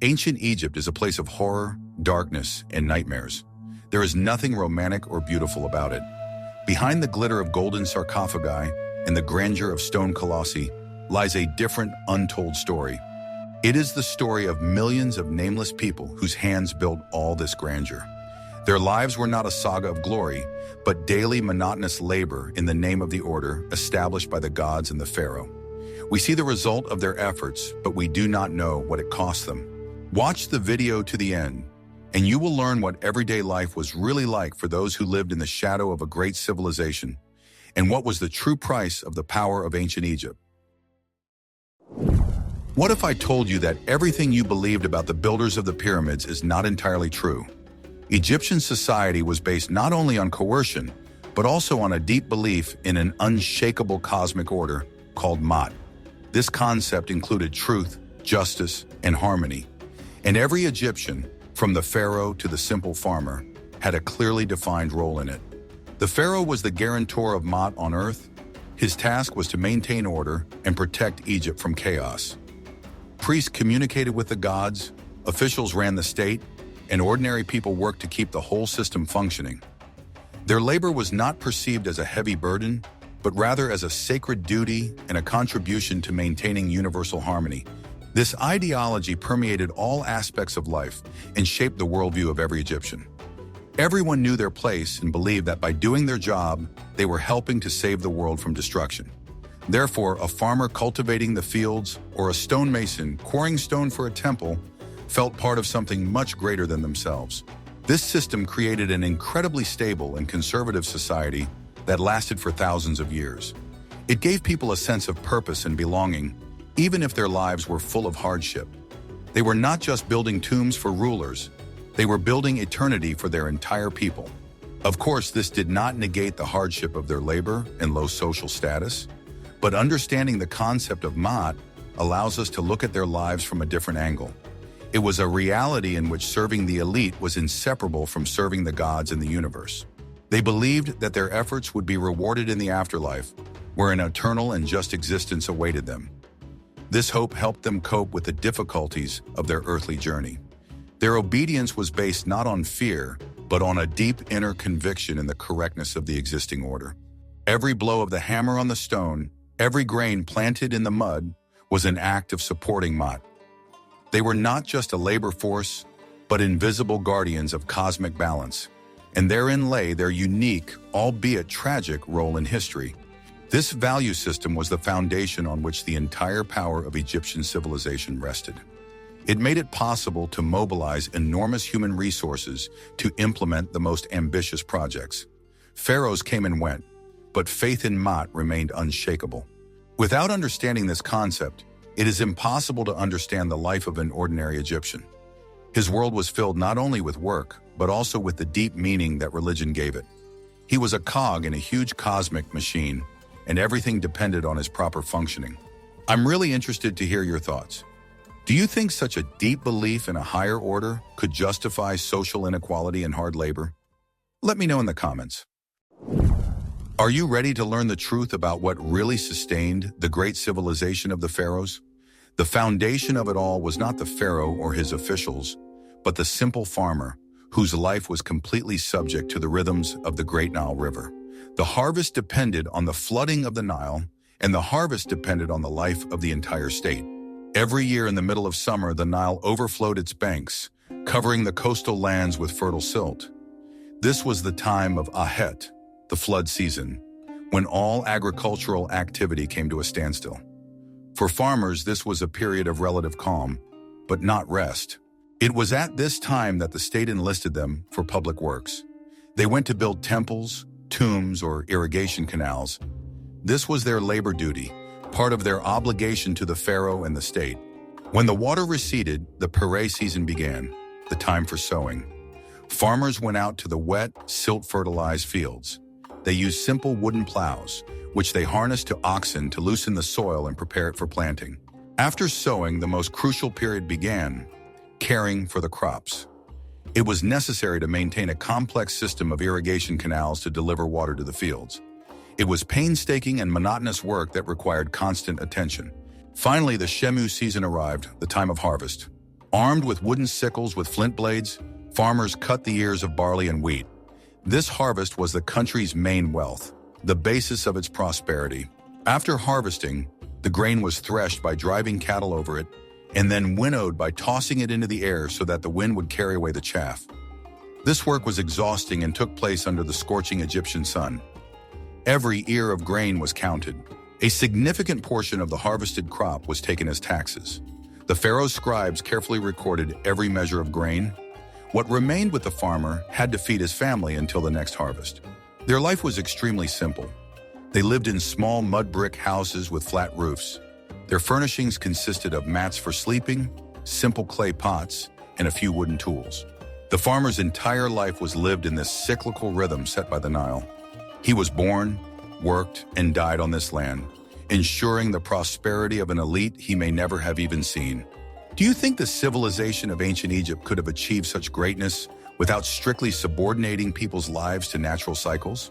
Ancient Egypt is a place of horror, darkness, and nightmares. There is nothing romantic or beautiful about it. Behind the glitter of golden sarcophagi and the grandeur of stone colossi lies a different, untold story. It is the story of millions of nameless people whose hands built all this grandeur. Their lives were not a saga of glory, but daily monotonous labor in the name of the order established by the gods and the pharaoh. We see the result of their efforts, but we do not know what it cost them. Watch the video to the end, and you will learn what everyday life was really like for those who lived in the shadow of a great civilization, and what was the true price of the power of ancient Egypt. What if I told you that everything you believed about the builders of the pyramids is not entirely true? Egyptian society was based not only on coercion, but also on a deep belief in an unshakable cosmic order called Ma'at. This concept included truth, justice, and harmony. And every Egyptian, from the pharaoh to the simple farmer, had a clearly defined role in it. The pharaoh was the guarantor of Ma'at on earth. His task was to maintain order and protect Egypt from chaos. Priests communicated with the gods, officials ran the state, and ordinary people worked to keep the whole system functioning. Their labor was not perceived as a heavy burden, but rather as a sacred duty and a contribution to maintaining universal harmony. This ideology permeated all aspects of life and shaped the worldview of every Egyptian. Everyone knew their place and believed that by doing their job, they were helping to save the world from destruction. Therefore, a farmer cultivating the fields or a stonemason quarrying stone for a temple felt part of something much greater than themselves. This system created an incredibly stable and conservative society that lasted for thousands of years. It gave people a sense of purpose and belonging, even if their lives were full of hardship. They were not just building tombs for rulers, they were building eternity for their entire people. Of course, this did not negate the hardship of their labor and low social status, but understanding the concept of Ma'at allows us to look at their lives from a different angle. It was a reality in which serving the elite was inseparable from serving the gods in the universe. They believed that their efforts would be rewarded in the afterlife, where an eternal and just existence awaited them. This hope helped them cope with the difficulties of their earthly journey. Their obedience was based not on fear, but on a deep inner conviction in the correctness of the existing order. Every blow of the hammer on the stone, every grain planted in the mud, was an act of supporting Ma'at. They were not just a labor force, but invisible guardians of cosmic balance, and therein lay their unique, albeit tragic, role in history. This value system was the foundation on which the entire power of Egyptian civilization rested. It made it possible to mobilize enormous human resources to implement the most ambitious projects. Pharaohs came and went, but faith in Ma'at remained unshakable. Without understanding this concept, it is impossible to understand the life of an ordinary Egyptian. His world was filled not only with work, but also with the deep meaning that religion gave it. He was a cog in a huge cosmic machine, and everything depended on his proper functioning. I'm really interested to hear your thoughts. Do you think such a deep belief in a higher order could justify social inequality and hard labor? Let me know in the comments. Are you ready to learn the truth about what really sustained the great civilization of the pharaohs? The foundation of it all was not the pharaoh or his officials, but the simple farmer, whose life was completely subject to the rhythms of the Great Nile River. The harvest depended on the flooding of the Nile, and the harvest depended on the life of the entire state. Every year in the middle of summer, the Nile overflowed its banks, covering the coastal lands with fertile silt. This was the time of Ahet, the flood season, when all agricultural activity came to a standstill. For farmers, this was a period of relative calm, but not rest. It was at this time that the state enlisted them for public works. They went to build temples, tombs, or irrigation canals. This was their labor duty, part of their obligation to the pharaoh and the state. When the water receded, the Pharaoh season began, the time for sowing. Farmers went out to the wet, silt-fertilized fields. They used simple wooden plows, which they harnessed to oxen to loosen the soil and prepare it for planting. After sowing, the most crucial period began, caring for the crops. It was necessary to maintain a complex system of irrigation canals to deliver water to the fields. It was painstaking and monotonous work that required constant attention. Finally, the Shemu season arrived, the time of harvest. Armed with wooden sickles with flint blades, farmers cut the ears of barley and wheat. This harvest was the country's main wealth, the basis of its prosperity. After harvesting, the grain was threshed by driving cattle over it, and then winnowed by tossing it into the air so that the wind would carry away the chaff. This work was exhausting and took place under the scorching Egyptian sun. Every ear of grain was counted. A significant portion of the harvested crop was taken as taxes. The Pharaoh's scribes carefully recorded every measure of grain. What remained with the farmer had to feed his family until the next harvest. Their life was extremely simple. They lived in small mud brick houses with flat roofs. Their furnishings consisted of mats for sleeping, simple clay pots, and a few wooden tools. The farmer's entire life was lived in this cyclical rhythm set by the Nile. He was born, worked, and died on this land, ensuring the prosperity of an elite he may never have even seen. Do you think the civilization of ancient Egypt could have achieved such greatness without strictly subordinating people's lives to natural cycles?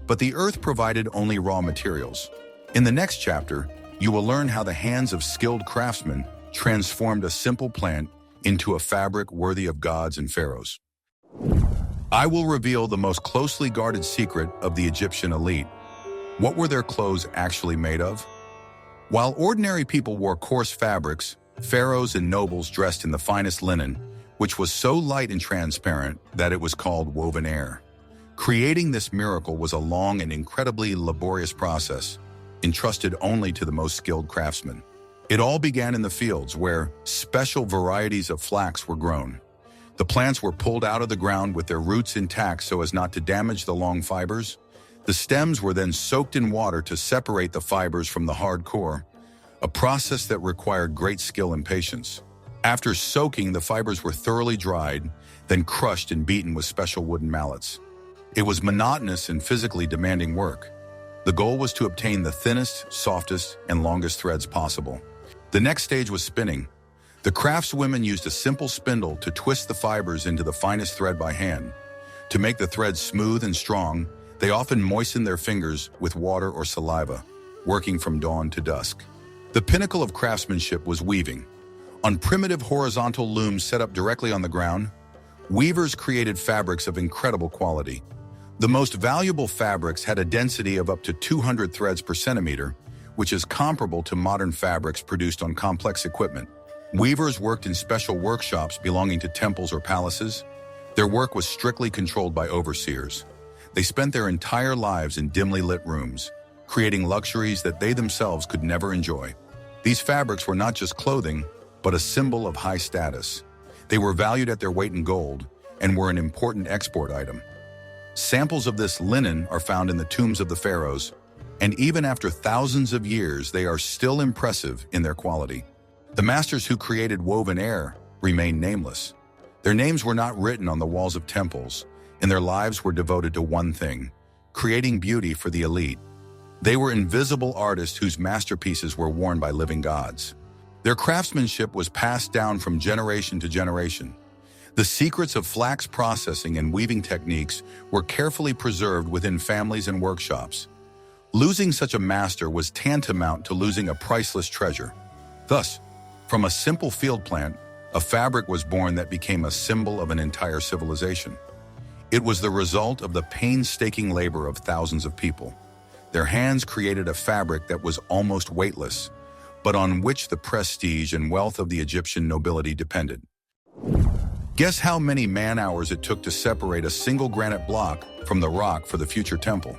But the earth provided only raw materials. In the next chapter, you will learn how the hands of skilled craftsmen transformed a simple plant into a fabric worthy of gods and pharaohs. I will reveal the most closely guarded secret of the Egyptian elite. What were their clothes actually made of? While ordinary people wore coarse fabrics, pharaohs and nobles dressed in the finest linen, which was so light and transparent that it was called woven air. Creating this miracle was a long and incredibly laborious process, entrusted only to the most skilled craftsmen. It all began in the fields where special varieties of flax were grown. The plants were pulled out of the ground with their roots intact so as not to damage the long fibers. The stems were then soaked in water to separate the fibers from the hard core, a process that required great skill and patience. After soaking, the fibers were thoroughly dried, then crushed and beaten with special wooden mallets. It was monotonous and physically demanding work. The goal was to obtain the thinnest, softest, and longest threads possible. The next stage was spinning. The craftswomen used a simple spindle to twist the fibers into the finest thread by hand. To make the thread smooth and strong, they often moistened their fingers with water or saliva, working from dawn to dusk. The pinnacle of craftsmanship was weaving. On primitive horizontal looms set up directly on the ground, weavers created fabrics of incredible quality. The most valuable fabrics had a density of up to 200 threads per centimeter, which is comparable to modern fabrics produced on complex equipment. Weavers worked in special workshops belonging to temples or palaces. Their work was strictly controlled by overseers. They spent their entire lives in dimly lit rooms, creating luxuries that they themselves could never enjoy. These fabrics were not just clothing, but a symbol of high status. They were valued at their weight in gold and were an important export item. Samples of this linen are found in the tombs of the pharaohs, and even after thousands of years, they are still impressive in their quality. The masters who created woven air remain nameless. Their names were not written on the walls of temples, and their lives were devoted to one thing: creating beauty for the elite. They were invisible artists whose masterpieces were worn by living gods. Their craftsmanship was passed down from generation to generation. The secrets of flax processing and weaving techniques were carefully preserved within families and workshops. Losing such a master was tantamount to losing a priceless treasure. Thus, from a simple field plant, a fabric was born that became a symbol of an entire civilization. It was the result of the painstaking labor of thousands of people. Their hands created a fabric that was almost weightless, but on which the prestige and wealth of the Egyptian nobility depended. Guess how many man-hours it took to separate a single granite block from the rock for the future temple?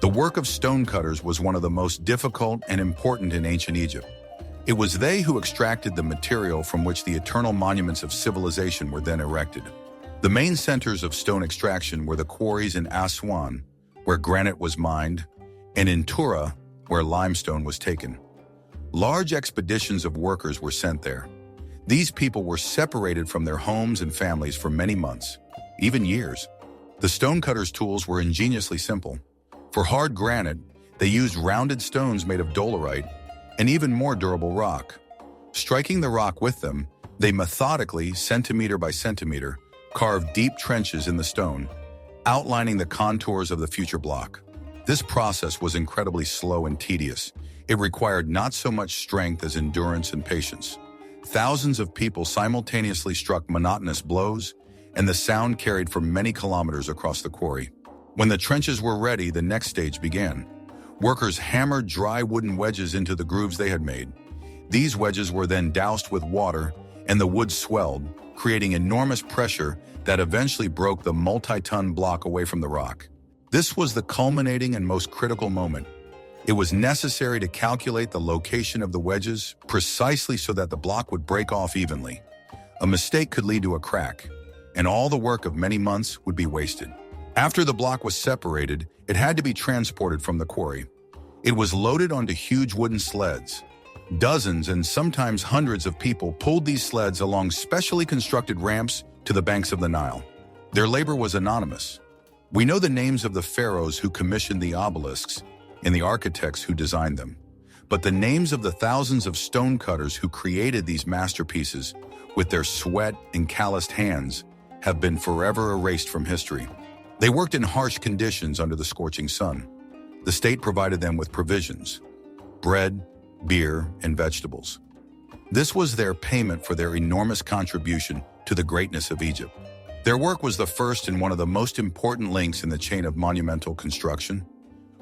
The work of stonecutters was one of the most difficult and important in ancient Egypt. It was they who extracted the material from which the eternal monuments of civilization were then erected. The main centers of stone extraction were the quarries in Aswan, where granite was mined, and in Tura, where limestone was taken. Large expeditions of workers were sent there. These people were separated from their homes and families for many months, even years. The stonecutters' tools were ingeniously simple. For hard granite, they used rounded stones made of dolerite, an even more durable rock. Striking the rock with them, they methodically, centimeter by centimeter, carved deep trenches in the stone, outlining the contours of the future block. This process was incredibly slow and tedious. It required not so much strength as endurance and patience. Thousands of people simultaneously struck monotonous blows, and the sound carried for many kilometers across the quarry. When the trenches were ready, the next stage began. Workers hammered dry wooden wedges into the grooves they had made. These wedges were then doused with water, and the wood swelled, creating enormous pressure that eventually broke the multi-ton block away from the rock. This was the culminating and most critical moment. It was necessary to calculate the location of the wedges precisely so that the block would break off evenly. A mistake could lead to a crack, and all the work of many months would be wasted. After the block was separated, it had to be transported from the quarry. It was loaded onto huge wooden sleds. Dozens and sometimes hundreds of people pulled these sleds along specially constructed ramps to the banks of the Nile. Their labor was anonymous. We know the names of the pharaohs who commissioned the obelisks and the architects who designed them, but the names of the thousands of stonecutters who created these masterpieces with their sweat and calloused hands have been forever erased from history. They worked in harsh conditions under the scorching sun. The state provided them with provisions: bread, beer, and vegetables. This was their payment for their enormous contribution to the greatness of Egypt. Their work was the first and one of the most important links in the chain of monumental construction.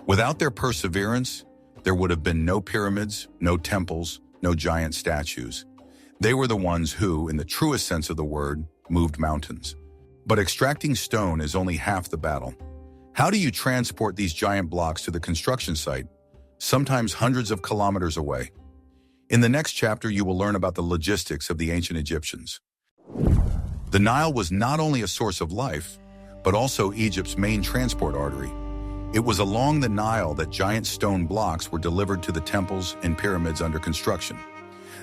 Without their perseverance, there would have been no pyramids, no temples, no giant statues. They were the ones who, in the truest sense of the word, moved mountains. But extracting stone is only half the battle. How do you transport these giant blocks to the construction site, sometimes hundreds of kilometers away? In the next chapter, you will learn about the logistics of the ancient Egyptians. The Nile was not only a source of life, but also Egypt's main transport artery. It was along the Nile that giant stone blocks were delivered to the temples and pyramids under construction.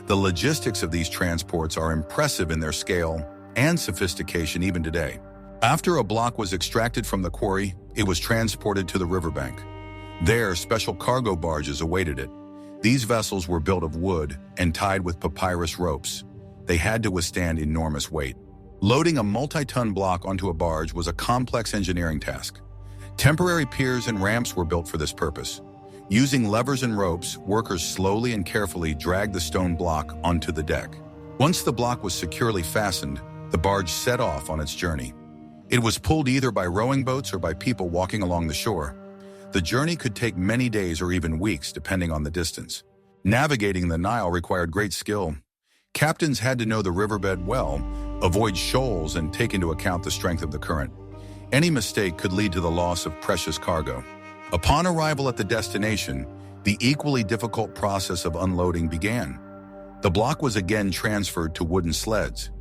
The logistics of these transports are impressive in their scale and sophistication even today. After a block was extracted from the quarry, it was transported to the riverbank. There, special cargo barges awaited it. These vessels were built of wood and tied with papyrus ropes. They had to withstand enormous weight. Loading a multi-ton block onto a barge was a complex engineering task. Temporary piers and ramps were built for this purpose. Using levers and ropes, workers slowly and carefully dragged the stone block onto the deck. Once the block was securely fastened, the barge set off on its journey. It was pulled either by rowing boats or by people walking along the shore. The journey could take many days or even weeks, depending on the distance. Navigating the Nile required great skill. Captains had to know the riverbed well, avoid shoals, and take into account the strength of the current. Any mistake could lead to the loss of precious cargo. Upon arrival at the destination, the equally difficult process of unloading began. The block was again transferred to wooden sleds.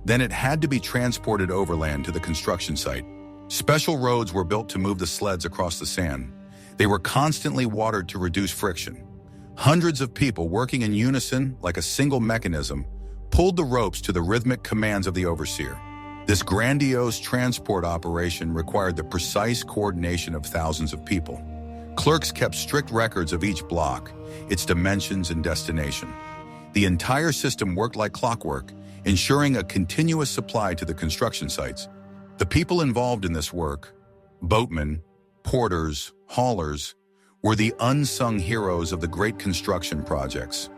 Then it had to be transported overland to the construction site. Special roads were built to move the sleds across the sand. They were constantly watered to reduce friction. Hundreds of people working in unison, like a single mechanism, pulled the ropes to the rhythmic commands of the overseer. This grandiose transport operation required the precise coordination of thousands of people. Clerks kept strict records of each block, its dimensions and destination. The entire system worked like clockwork, ensuring a continuous supply to the construction sites. The people involved in this work, boatmen, porters, haulers, were the unsung heroes of the great construction projects.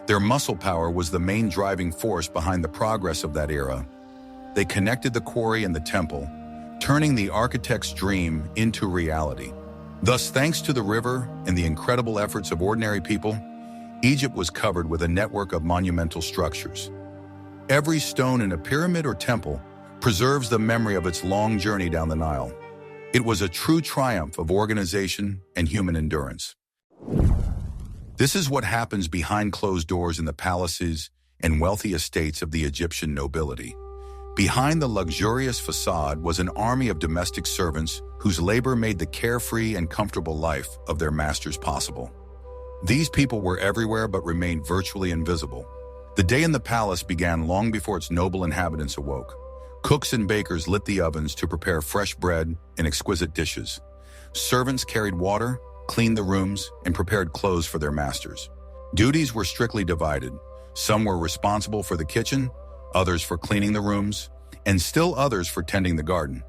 Their muscle power was the main driving force behind the progress of that era. They connected the quarry and the temple, turning the architect's dream into reality. Thus, thanks to the river and the incredible efforts of ordinary people, Egypt was covered with a network of monumental structures. Every stone in a pyramid or temple preserves the memory of its long journey down the Nile. It was a true triumph of organization and human endurance. This is what happens behind closed doors in the palaces and wealthy estates of the Egyptian nobility. Behind the luxurious facade was an army of domestic servants whose labor made the carefree and comfortable life of their masters possible. These people were everywhere but remained virtually invisible. The day in the palace began long before its noble inhabitants awoke. Cooks and bakers lit the ovens to prepare fresh bread and exquisite dishes. Servants carried water, cleaned the rooms, and prepared clothes for their masters. Duties were strictly divided. Some were responsible for the kitchen, others for cleaning the rooms, and still others for tending the garden.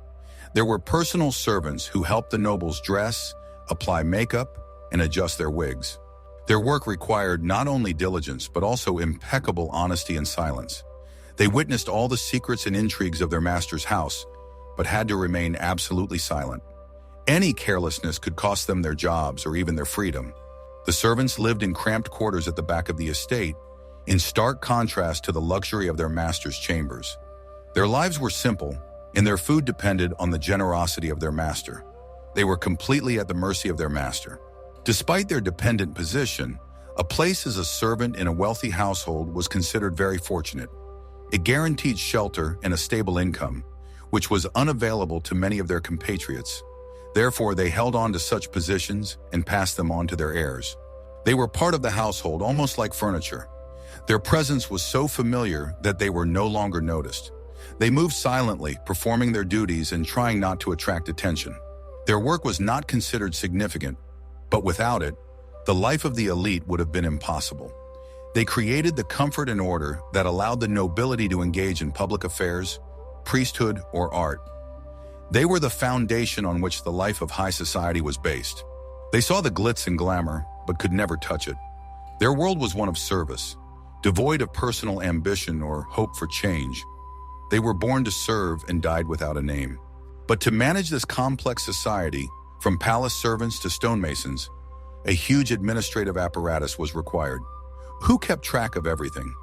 There were personal servants who helped the nobles dress, apply makeup, and adjust their wigs. Their work required not only diligence but also impeccable honesty and silence. They witnessed all the secrets and intrigues of their master's house, but had to remain absolutely silent. Any carelessness could cost them their jobs or even their freedom. The servants lived in cramped quarters at the back of the estate, in stark contrast to the luxury of their master's chambers. Their lives were simple, and their food depended on the generosity of their master. They were completely at the mercy of their master. Despite their dependent position, a place as a servant in a wealthy household was considered very fortunate. It guaranteed shelter and a stable income, which was unavailable to many of their compatriots. Therefore, they held on to such positions and passed them on to their heirs. They were part of the household, almost like furniture. Their presence was so familiar that they were no longer noticed. They moved silently, performing their duties and trying not to attract attention. Their work was not considered significant, but without it, the life of the elite would have been impossible. They created the comfort and order that allowed the nobility to engage in public affairs, priesthood, or art. They were the foundation on which the life of high society was based. They saw the glitz and glamour, but could never touch it. Their world was one of service, devoid of personal ambition or hope for change. They were born to serve and died without a name. But to manage this complex society, from palace servants to stonemasons, a huge administrative apparatus was required. Who kept track of everything?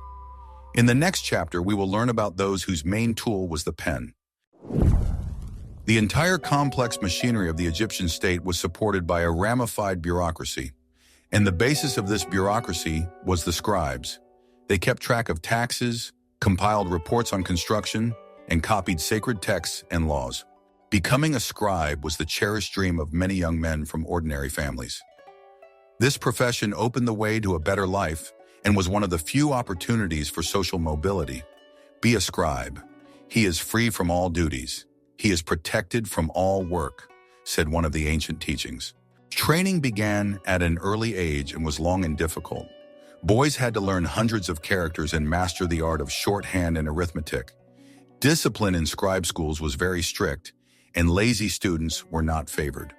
In the next chapter, we will learn about those whose main tool was the pen. The entire complex machinery of the Egyptian state was supported by a ramified bureaucracy, and the basis of this bureaucracy was the scribes. They kept track of taxes, compiled reports on construction, and copied sacred texts and laws. Becoming a scribe was the cherished dream of many young men from ordinary families. This profession opened the way to a better life and was one of the few opportunities for social mobility. Be a scribe. He is free from all duties. He is protected from all work, said one of the ancient teachings. Training began at an early age and was long and difficult. Boys had to learn hundreds of characters and master the art of shorthand and arithmetic. Discipline in scribe schools was very strict, and lazy students were not favored.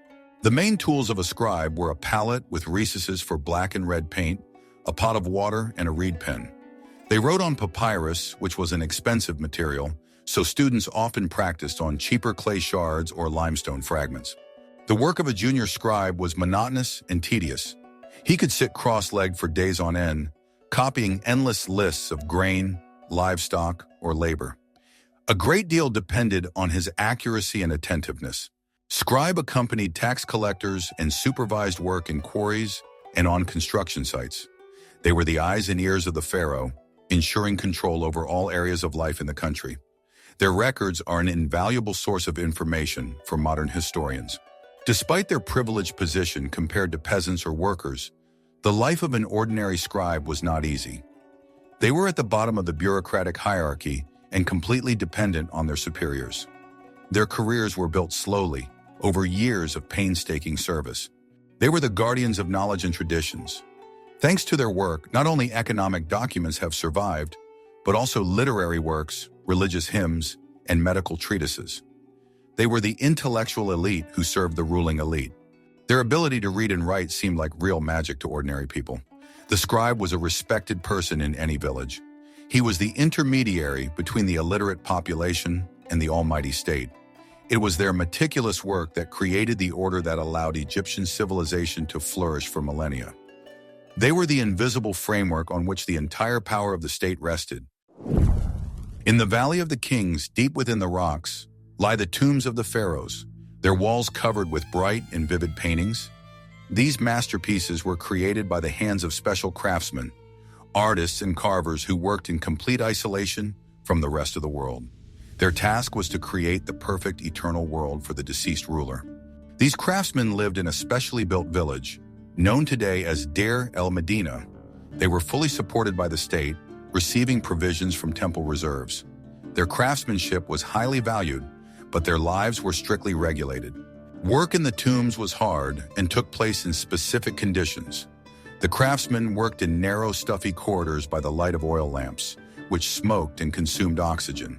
The main tools of a scribe were a palette with recesses for black and red paint, a pot of water, and a reed pen. They wrote on papyrus, which was an expensive material, so students often practiced on cheaper clay shards or limestone fragments. The work of a junior scribe was monotonous and tedious. He could sit cross-legged for days on end, copying endless lists of grain, livestock, or labor. A great deal depended on his accuracy and attentiveness. Scribe accompanied tax collectors and supervised work in quarries and on construction sites. They were the eyes and ears of the pharaoh, ensuring control over all areas of life in the country. Their records are an invaluable source of information for modern historians. Despite their privileged position compared to peasants or workers, the life of an ordinary scribe was not easy. They were at the bottom of the bureaucratic hierarchy and completely dependent on their superiors. Their careers were built slowly, over years of painstaking service. They were the guardians of knowledge and traditions. Thanks to their work, not only economic documents have survived, but also literary works, religious hymns, and medical treatises. They were the intellectual elite who served the ruling elite. Their ability to read and write seemed like real magic to ordinary people. The scribe was a respected person in any village. He was the intermediary between the illiterate population and the almighty state. It was their meticulous work that created the order that allowed Egyptian civilization to flourish for millennia. They were the invisible framework on which the entire power of the state rested. In the Valley of the Kings, deep within the rocks, lie the tombs of the pharaohs, their walls covered with bright and vivid paintings. These masterpieces were created by the hands of special craftsmen, artists and carvers who worked in complete isolation from the rest of the world. Their task was to create the perfect eternal world for the deceased ruler. These craftsmen lived in a specially built village, known today as Deir el-Medina. They were fully supported by the state, receiving provisions from temple reserves. Their craftsmanship was highly valued, but their lives were strictly regulated. Work in the tombs was hard and took place in specific conditions. The craftsmen worked in narrow, stuffy corridors by the light of oil lamps, which smoked and consumed oxygen.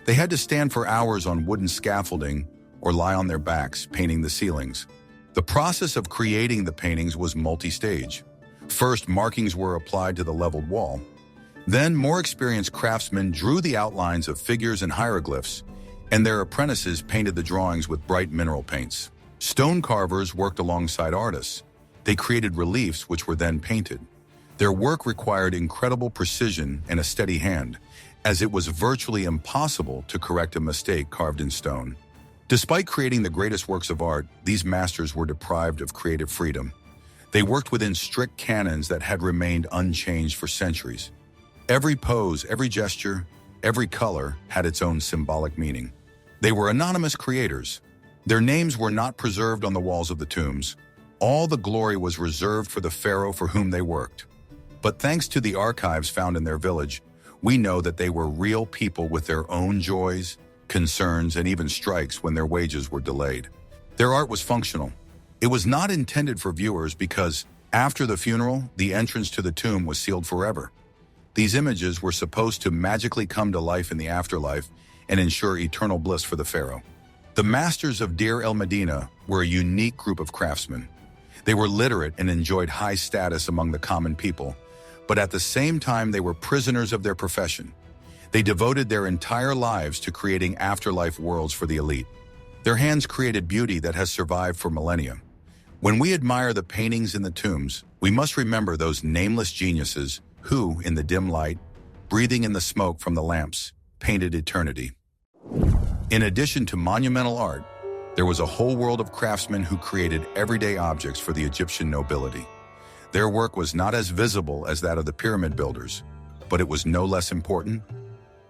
They had to stand for hours on wooden scaffolding or lie on their backs, painting the ceilings. The process of creating the paintings was multi-stage. First, markings were applied to the leveled wall. Then, more experienced craftsmen drew the outlines of figures and hieroglyphs, and their apprentices painted the drawings with bright mineral paints. Stone carvers worked alongside artists. They created reliefs which were then painted. Their work required incredible precision and a steady hand, as it was virtually impossible to correct a mistake carved in stone. Despite creating the greatest works of art, these masters were deprived of creative freedom. They worked within strict canons that had remained unchanged for centuries. Every pose, every gesture, every color had its own symbolic meaning. They were anonymous creators. Their names were not preserved on the walls of the tombs. All the glory was reserved for the pharaoh for whom they worked. But thanks to the archives found in their village, we know that they were real people with their own joys, concerns, and even strikes when their wages were delayed. Their art was functional. It was not intended for viewers because, after the funeral, the entrance to the tomb was sealed forever. These images were supposed to magically come to life in the afterlife and ensure eternal bliss for the pharaoh. The masters of Deir el-Medina were a unique group of craftsmen. They were literate and enjoyed high status among the common people, but at the same time they were prisoners of their profession. They devoted their entire lives to creating afterlife worlds for the elite. Their hands created beauty that has survived for millennia. When we admire the paintings in the tombs, we must remember those nameless geniuses who, in the dim light, breathing in the smoke from the lamps, painted eternity. In addition to monumental art, there was a whole world of craftsmen who created everyday objects for the Egyptian nobility. Their work was not as visible as that of the pyramid builders, but it was no less important.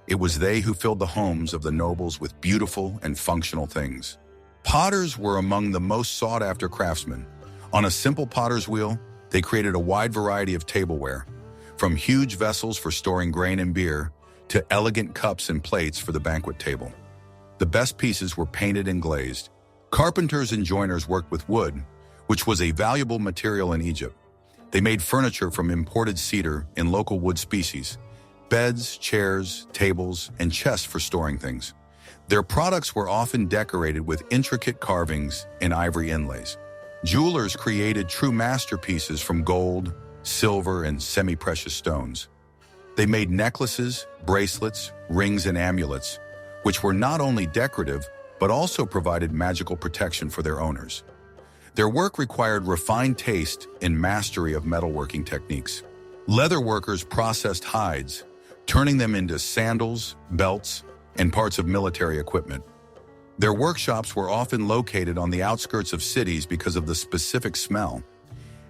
It was they who filled the homes of the nobles with beautiful and functional things. Potters were among the most sought-after craftsmen. On a simple potter's wheel, they created a wide variety of tableware, from huge vessels for storing grain and beer to elegant cups and plates for the banquet table. The best pieces were painted and glazed. Carpenters and joiners worked with wood, which was a valuable material in Egypt. They made furniture from imported cedar and local wood species, beds, chairs, tables, and chests for storing things. Their products were often decorated with intricate carvings and ivory inlays. Jewelers created true masterpieces from gold, silver, and semi-precious stones. They made necklaces, bracelets, rings, and amulets, which were not only decorative, but also provided magical protection for their owners. Their work required refined taste and mastery of metalworking techniques. Leather workers processed hides, turning them into sandals, belts, and parts of military equipment. Their workshops were often located on the outskirts of cities because of the specific smell.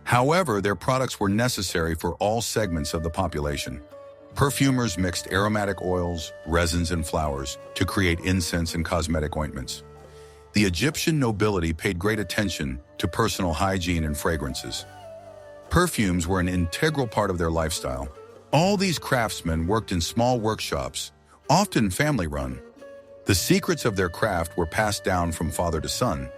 However, their products were necessary for all segments of the population. Perfumers mixed aromatic oils, resins, and flowers to create incense and cosmetic ointments. The Egyptian nobility paid great attention to personal hygiene and fragrances. Perfumes were an integral part of their lifestyle. All these craftsmen worked in small workshops, often family-run. The secrets of their craft were passed down from father to son.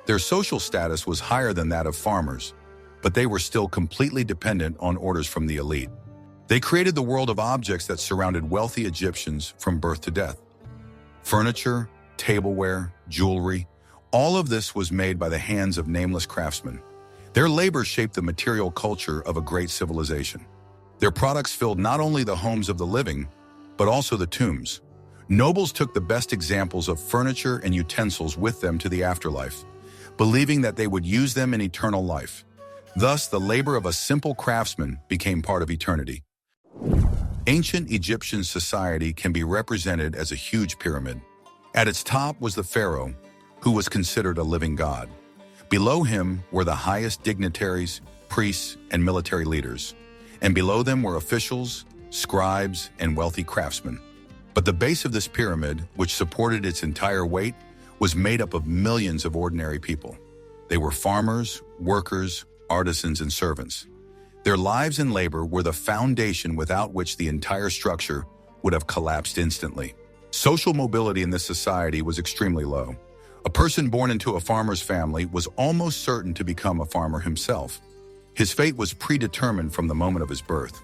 Their social status was higher than that of farmers, but they were still completely dependent on orders from the elite. They created the world of objects that surrounded wealthy Egyptians from birth to death. Furniture, tableware, jewelry, all of this was made by the hands of nameless craftsmen. Their labor shaped the material culture of a great civilization. Their products filled not only the homes of the living, but also the tombs. Nobles took the best examples of furniture and utensils with them to the afterlife, believing that they would use them in eternal life. Thus, the labor of a simple craftsman became part of eternity. Ancient Egyptian society can be represented as a huge pyramid. At its top was the pharaoh, who was considered a living god. Below him were the highest dignitaries, priests, and military leaders. And below them were officials, scribes, and wealthy craftsmen. But the base of this pyramid, which supported its entire weight, was made up of millions of ordinary people. They were farmers, workers, artisans, and servants. Their lives and labor were the foundation without which the entire structure would have collapsed instantly. Social mobility in this society was extremely low. A person born into a farmer's family was almost certain to become a farmer himself. His fate was predetermined from the moment of his birth.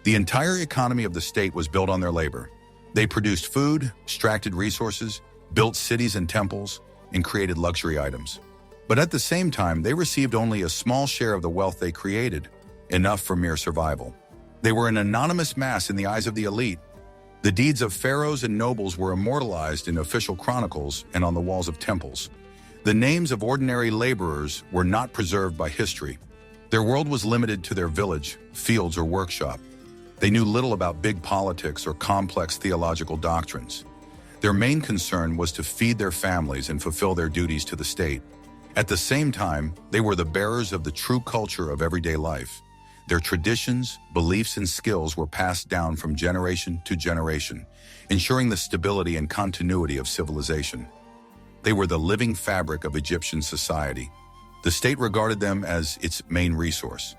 The entire economy of the state was built on their labor. They produced food, extracted resources, built cities and temples, and created luxury items. But at the same time, they received only a small share of the wealth they created. enough for mere survival. They were an anonymous mass in the eyes of the elite. The deeds of pharaohs and nobles were immortalized in official chronicles and on the walls of temples. The names of ordinary laborers were not preserved by history. Their world was limited to their village, fields, or workshop. They knew little about big politics or complex theological doctrines. Their main concern was to feed their families and fulfill their duties to the state. At the same time, they were the bearers of the true culture of everyday life. Their traditions, beliefs, and skills were passed down from generation to generation, ensuring the stability and continuity of civilization. They were the living fabric of Egyptian society. The state regarded them as its main resource.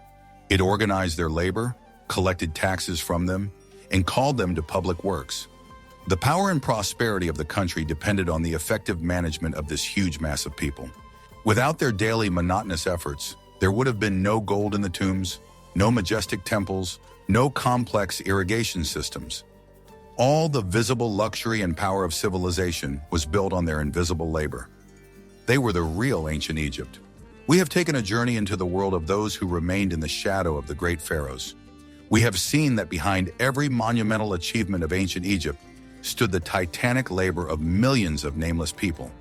It organized their labor, collected taxes from them, and called them to public works. The power and prosperity of the country depended on the effective management of this huge mass of people. Without their daily monotonous efforts, there would have been no gold in the tombs, no majestic temples, no complex irrigation systems. All the visible luxury and power of civilization was built on their invisible labor. They were the real ancient Egypt. We have taken a journey into the world of those who remained in the shadow of the great pharaohs. We have seen that behind every monumental achievement of ancient Egypt stood the titanic labor of millions of nameless people.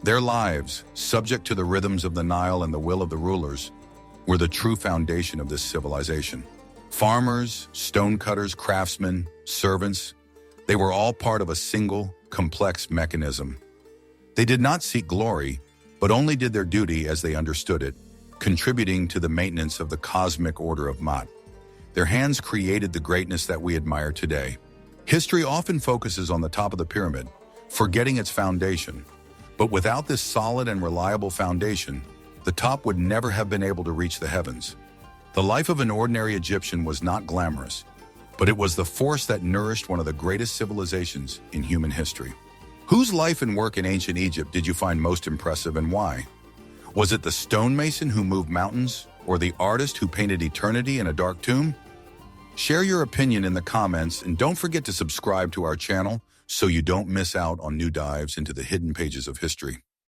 Their lives, subject to the rhythms of the Nile and the will of the rulers, were the true foundation of this civilization. Farmers, stonecutters, craftsmen, servants, they were all part of a single, complex mechanism. They did not seek glory, but only did their duty as they understood it, contributing to the maintenance of the cosmic order of Ma'at. Their hands created the greatness that we admire today. History often focuses on the top of the pyramid, forgetting its foundation. But without this solid and reliable foundation, the top would never have been able to reach the heavens. The life of an ordinary Egyptian was not glamorous, but it was the force that nourished one of the greatest civilizations in human history. Whose life and work in ancient Egypt did you find most impressive and why? Was it the stonemason who moved mountains, or the artist who painted eternity in a dark tomb? Share your opinion in the comments and don't forget to subscribe to our channel so you don't miss out on new dives into the hidden pages of history.